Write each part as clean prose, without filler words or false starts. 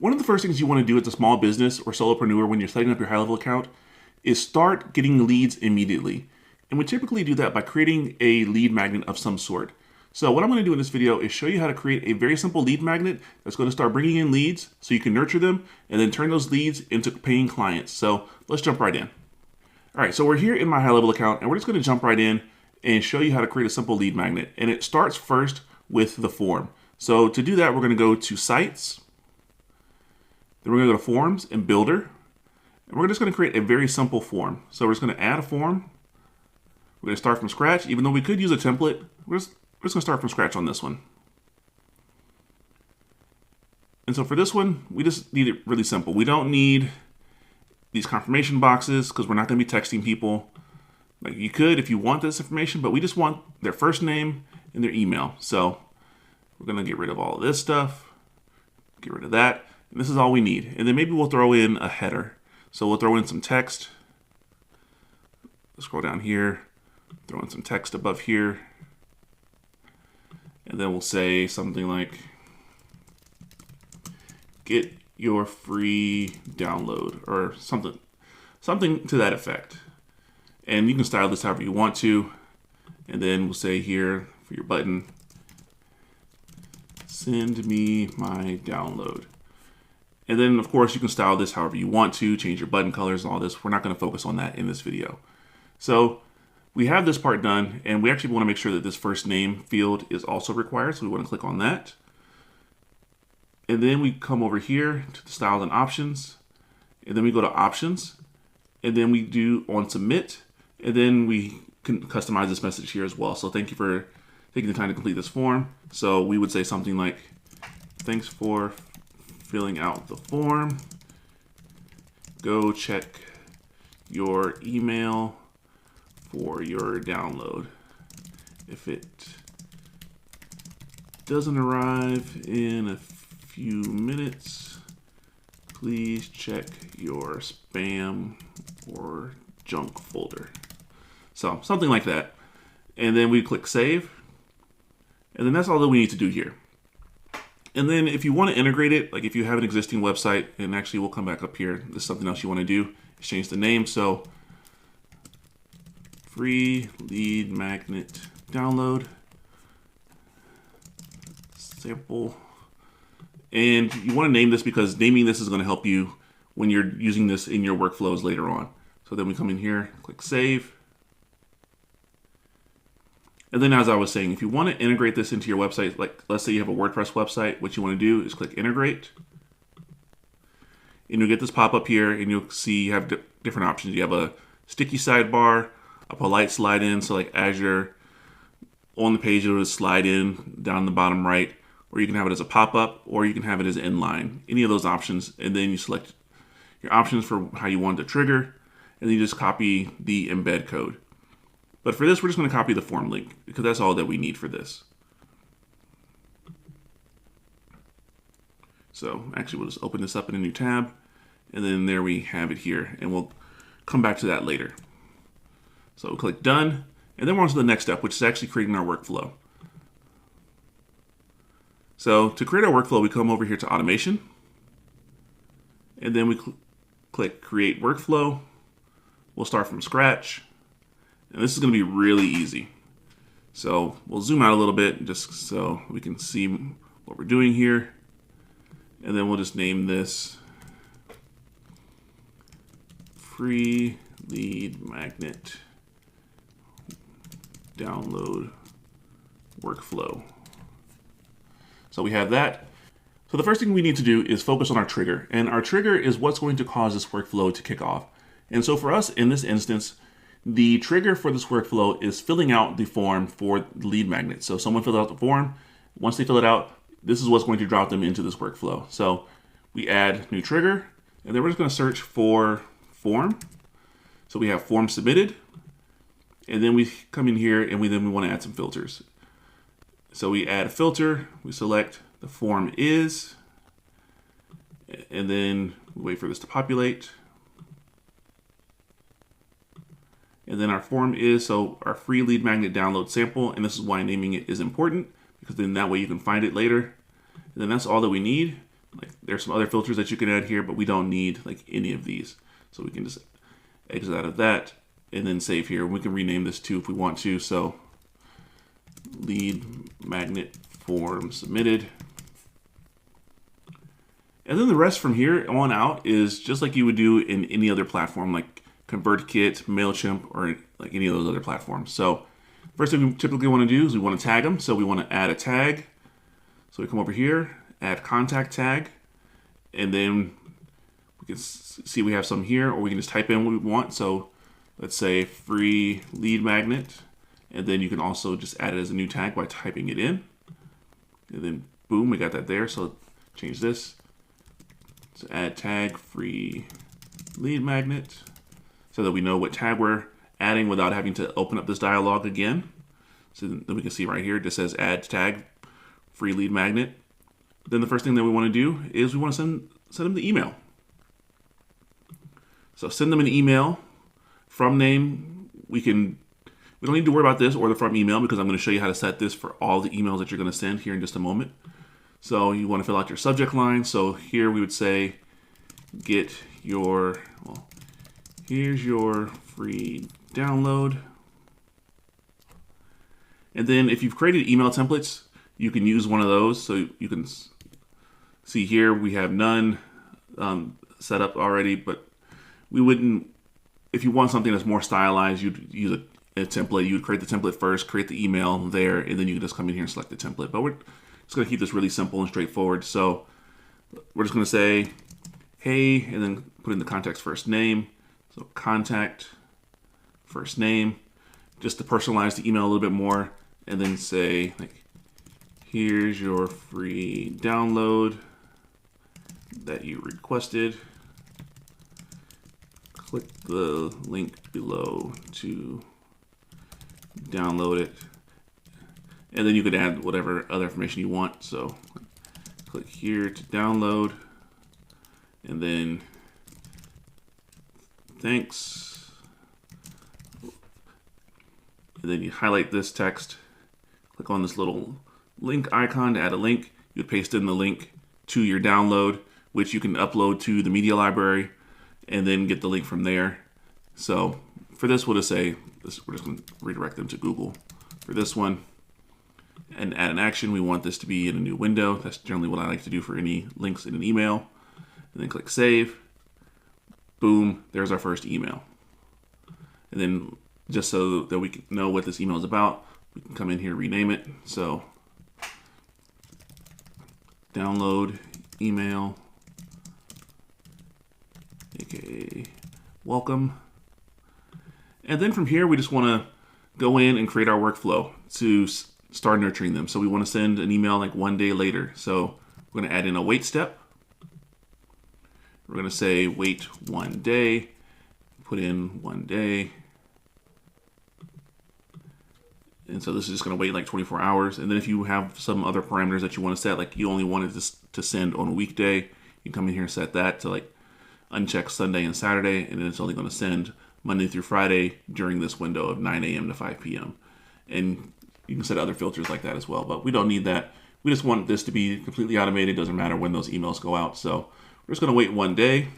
One of the first things you want to do as a small business or solopreneur when you're setting up your HighLevel account is start getting leads immediately. And we typically do that by creating a lead magnet of some sort. So what I'm going to do in this video is show you how to create a very simple lead magnet that's going to start bringing in leads so you can nurture them and then turn those leads into paying clients. So let's jump right in. All right, so we're here in my HighLevel account and we're just going to jump right in and show you how to create a simple lead magnet. And it starts first with the form. So to do that, we're going to go to Sites. Then we're going to go to Forms and Builder. And we're just going to create a very simple form. So we're just going to add a form. We're going to start from scratch. Even though we could use a template, we're just going to start from scratch on this one. And so for this one, we just need it really simple. We don't need these confirmation boxes because we're not going to be texting people. Like you could if you want this information, but we just want their first name and their email. So we're going to get rid of all of this stuff. Get rid of that. And this is all we need. And then maybe we'll throw in a header. So we'll throw in some text. Scroll down here. Throw in some text above here. And then we'll say something like, get your free download, or something to that effect. And you can style this however you want to. And then we'll say here for your button, send me my download. And then of course you can style this however you want to, change your button colors and all this. We're not going to focus on that in this video. So we have this part done, and we actually want to make sure that this first name field is also required. So we want to click on that. And then we come over here to the styles and options. And then we go to options. And then we do on submit. And then we can customize this message here as well. So thank you for taking the time to complete this form. So we would say something like, thanks for filling out the form. Go check your email for your download. If it doesn't arrive in a few minutes, please check your spam or junk folder. So something like that. And then we click save. And then that's all that we need to do here. And then if you want to integrate it, like if you have an existing website, and actually we'll come back up here, there's something else you want to do, is change the name. So free lead magnet download sample. And you want to name this because naming this is going to help you when you're using this in your workflows later on. So then we come in here, click save. And then as I was saying, if you want to integrate this into your website, like let's say you have a WordPress website, what you want to do is click integrate. And you'll get this pop up here and you'll see you have different options. You have a sticky sidebar, a polite slide in. So like as you're on the page, it'll just slide in down the bottom right, or you can have it as a pop-up, or you can have it as inline, any of those options. And then you select your options for how you want it to trigger, and then you just copy the embed code. But for this, we're just going to copy the form link because that's all that we need for this. So actually, we'll just open this up in a new tab, and then there we have it here, and we'll come back to that later. So we'll click done, and then we're on to the next step, which is actually creating our workflow. So to create our workflow, we come over here to automation, and then we click create workflow. We'll start from scratch. And this is going to be really easy. So we'll zoom out a little bit just so we can see what we're doing here. And then we'll just name this free lead magnet download workflow. So we have that. So the first thing we need to do is focus on our trigger. And our trigger is what's going to cause this workflow to kick off. And so for us in this instance, the trigger for this workflow is filling out the form for the lead magnet. So someone fills out the form. Once they fill it out, this is what's going to drop them into this workflow. So we add new trigger, and then we're just going to search for form. So we have form submitted, and then we come in here and we want to add some filters. So we add a filter, we select the form is, and then we wait for this to populate. And then our form is, so our free lead magnet download sample, and this is why naming it is important, because then that way you can find it later. And then that's all that we need. Like there's some other filters that you can add here, but we don't need like any of these. So we can just exit out of that and then save here. We can rename this too if we want to. So lead magnet form submitted. And then the rest from here on out is just like you would do in any other platform like ConvertKit, MailChimp, or like any of those other platforms. So first thing we typically want to do is we want to tag them. So we want to add a tag. So we come over here, add contact tag, and then we can see we have some here, or we can just type in what we want. So let's say free lead magnet, and then you can also just add it as a new tag by typing it in. And then boom, we got that there. So change this. So add tag free lead magnet so that we know what tag we're adding without having to open up this dialog again. So then we can see right here, it just says add tag free lead magnet. Then the first thing that we want to do is we want to send them the email. So send them an email. From name, we don't need to worry about this or the from email because I'm going to show you how to set this for all the emails that you're going to send here in just a moment. So you want to fill out your subject line. So here we would say, here's your free download. And then if you've created email templates, you can use one of those. So you can see here, we have none set up already, but we wouldn't, if you want something that's more stylized, you'd use a template. You would create the template first, create the email there, and then you can just come in here and select the template. But we're just going to keep this really simple and straightforward. So we're just going to say, hey, and then put in the contact's first name. So contact, first name, just to personalize the email a little bit more. And then say, like, here's your free download that you requested. Click the link below to download it. And then you could add whatever other information you want. So click here to download. And then thanks. And then you highlight this text. Click on this little link icon to add a link. You would paste in the link to your download, which you can upload to the media library and then get the link from there. So for this, we'll just say, we're just going to redirect them to Google. For this one, and add an action, we want this to be in a new window. That's generally what I like to do for any links in an email. And then click save. Boom, there's our first email. And then just so that we can know what this email is about, we can come in here, rename it. So download email, aka welcome. And then from here, we just want to go in and create our workflow to start nurturing them. So we want to send an email like 1 day later. So we're going to add in a wait step. We're going to say wait 1 day, put in 1 day. And so this is just going to wait like 24 hours. And then if you have some other parameters that you want to set, like you only wanted this to send on a weekday, you can come in here and set that to like uncheck Sunday and Saturday. And then it's only going to send Monday through Friday during this window of 9 a.m. to 5 p.m. And you can set other filters like that as well, but we don't need that. We just want this to be completely automated. It doesn't matter when those emails go out. So we're just going to wait 1 day.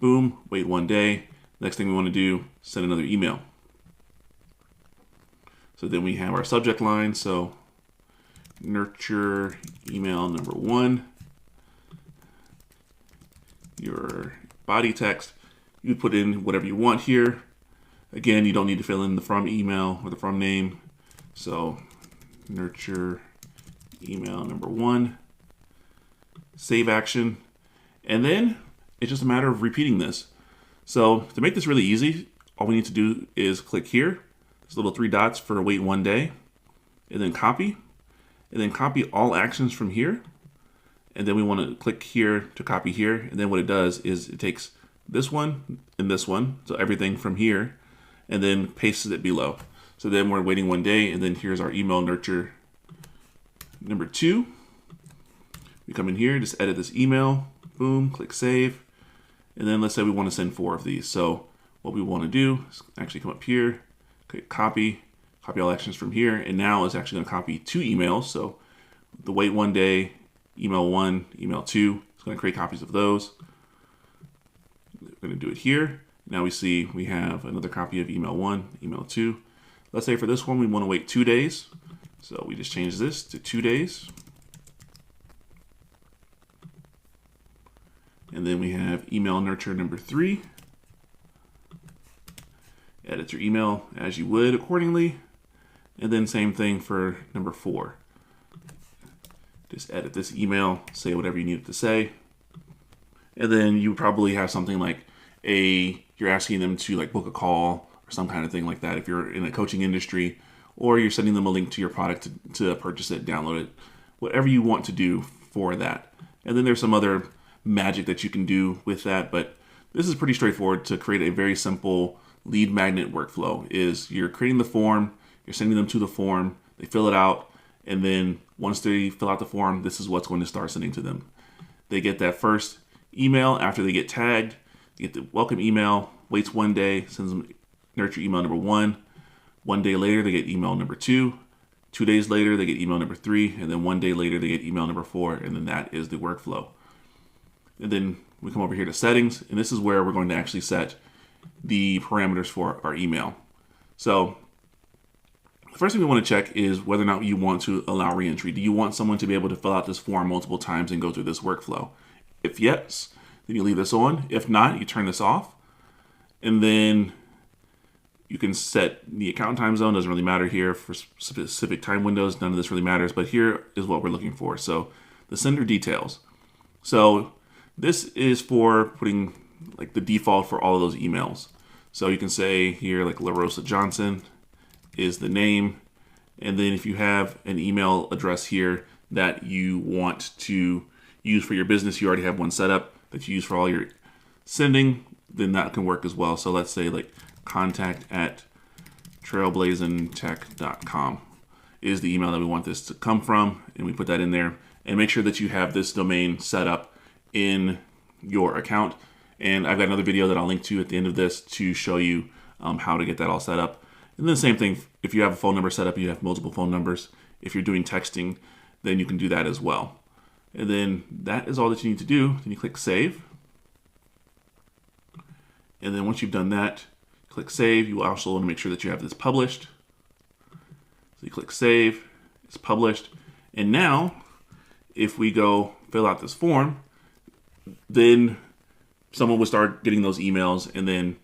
Boom, wait 1 day. Next thing we want to do, send another email. So then we have our subject line. So nurture email number 1. Your body text, you put in whatever you want here. Again, you don't need to fill in the from email or the from name. So nurture email number 1, save action. And then it's just a matter of repeating this. So to make this really easy, all we need to do is click here, this little 3 dots for wait 1 day, and then copy all actions from here. And then we want to click here to copy here. And then what it does is it takes this one and this one, so everything from here, and then pastes it below. So then we're waiting 1 day, and then here's our email nurture number 2. We come in here, just edit this email, boom, click save. And then let's say we want to send 4 of these. So what we want to do is actually come up here, click copy all actions from here, and now it's actually going to copy 2 emails. So the wait 1 day email 1, email 2. It's going to create copies of those. We're going to do it here. Now we see we have another copy of email 1, email 2. Let's say for this one we want to wait 2 days. So we just change this to 2 days. And then we have email nurture number 3. Edit your email as you would accordingly. And then same thing for number 4. Just edit this email, say whatever you need it to say. And then you probably have something like you're asking them to like book a call or some kind of thing like that if you're in a coaching industry, or you're sending them a link to your product to purchase it, download it, whatever you want to do for that. And then there's some other magic that you can do with that, but this is pretty straightforward to create a very simple lead magnet workflow. Is you're creating the form, you're sending them to the form, they fill it out, and then once they fill out the form, this is what's going to start sending to them. They get that first email after they get tagged, they get the welcome email, waits 1 day, sends them nurture email number 1. 1 day later, they get email number 2. 2 days later, they get email number 3. And then 1 day later, they get email number 4. And then that is the workflow. And then we come over here to settings. And this is where we're going to actually set the parameters for our email. So the first thing we want to check is whether or not you want to allow reentry. Do you want someone to be able to fill out this form multiple times and go through this workflow? If yes, then you leave this on. If not, you turn this off. And then you can set the account time zone. Doesn't really matter here for specific time windows. None of this really matters, but here is what we're looking for. So the sender details. So this is for putting like the default for all of those emails. So you can say here like LaRosa Johnson is the name. And then if you have an email address here that you want to use for your business, you already have one set up that you use for all your sending, then that can work as well. So let's say like contact@trailblazintech.com is the email that we want this to come from, and we put that in there. And make sure that you have this domain set up in your account. And I've got another video that I'll link to at the end of this to show you how to get that all set up. And then the same thing, if you have a phone number set up, you have multiple phone numbers. If you're doing texting, then you can do that as well. And then that is all that you need to do. Then you click save. And then once you've done that, click save. You also want to make sure that you have this published. So you click save, it's published. And now, if we go fill out this form, then someone would start getting those emails, and then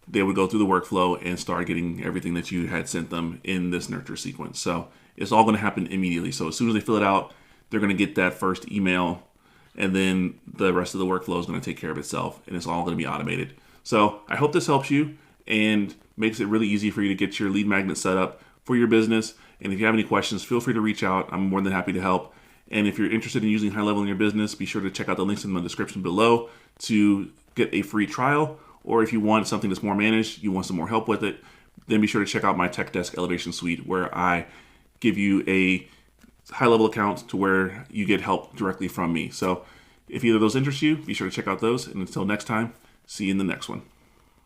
they would go through the workflow and start getting everything that you had sent them in this nurture sequence. So it's all going to happen immediately. So as soon as they fill it out, they're going to get that first email, and then the rest of the workflow is going to take care of itself, and it's all going to be automated. So I hope this helps you and makes it really easy for you to get your lead magnet set up for your business. And if you have any questions, feel free to reach out. I'm more than happy to help. And if you're interested in using HighLevel in your business, be sure to check out the links in the description below to get a free trial. Or if you want something that's more managed, you want some more help with it, then be sure to check out my Tech Desk Elevation Suite, where I give you a HighLevel account to where you get help directly from me. So if either of those interest you, be sure to check out those. And until next time, see you in the next one.